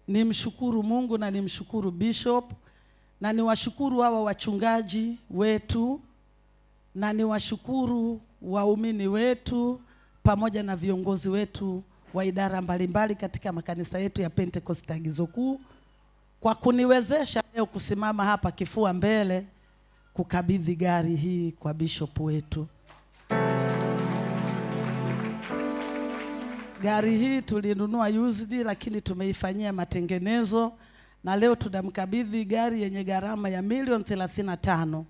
nimshukuru Mungu na nimshukuru Bishop na niwashukuru hawa wachungaji wetu na niwashukuru waumini wetu pamoja na viongozi wetu wa idara mbalimbali katika makanisa yetu ya Pentecost Agizo Kuu kwa kuniwezesha leo kusimama hapa kifua mbele kukabidhi gari hii kwa Bishop wetu. Gari hii tulinunua used lakini tumeifanyia matengenezo na leo tunamkabidhi gari yenye gharama ya milioni 35.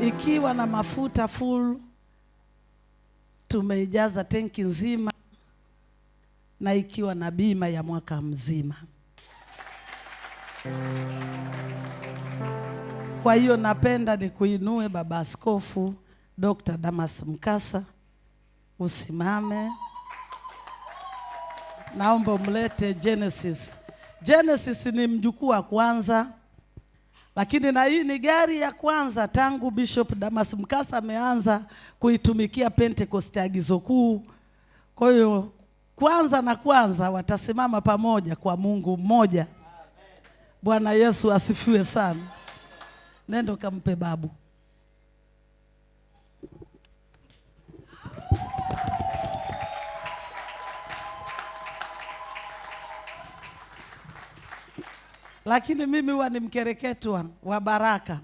Ikiwa na mafuta full, tumeijaza tenki nzima na ikiwa na bima ya mwaka mzima. Kwa hiyo napenda nikuinue Baba Askofu Dr. Damas Mkasa, usimame. Naomba umlete Genesis. Genesis ni mjukuu wa kwanza, lakini na hii ni gari ya kwanza tangu Bishop Damas Mkasa ameanza kuitumikia Pentecost Agizo Kuu. Kwa hiyo kwanza watasimama pamoja kwa Mungu mmoja. Bwana Yesu asifiwe sana. Nendo kampe babu. Lakini mimi huwa ni mkereketwa wa baraka.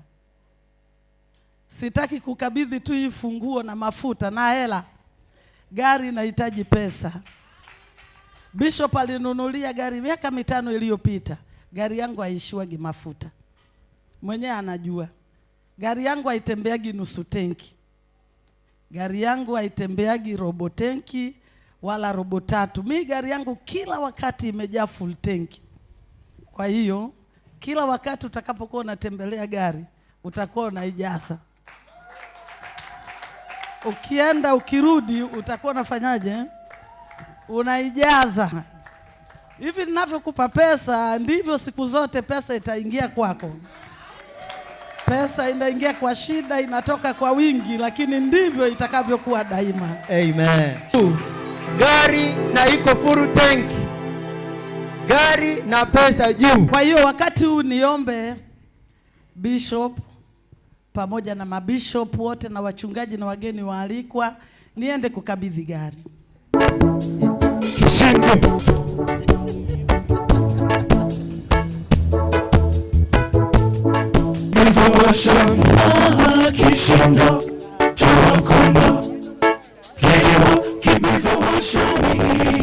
Sitaki kukabidhi tu hii funguo na mafuta na hela. Gari inahitaji pesa. Bishop alinunulia gari miaka 5 iliyopita. Gari yangu haishiwagi mafuta. Mwenyewe anajua. Gari yangu haitembeagi nusu tenki. Gari yangu haitembeagi robo tenki wala robo tatu. Mimi gari yangu kila wakati imejaa full tenki. Kwa hiyo kila wakati utakapokuwa unatembelea gari utakuwa unaijaza. Ukienda ukirudi utakuwa unafanyaje? Unaijaza. Hivi ninavyokupa pesa ndivyo siku zote pesa itaingia kwako. Pesa inaingia kwa shida, inatoka kwa wingi, lakini ndivyo itakavyokuwa daima. Amen. Gari na iko full tank. Gari na pesa juu. Kwa hiyo wakati huu niombe Bishop pamoja na mabishop wote na wachungaji na wageni waalikwa niende kukabidhi gari. Kishindo. Kishindo. Chawakondo. Kimezo washoni.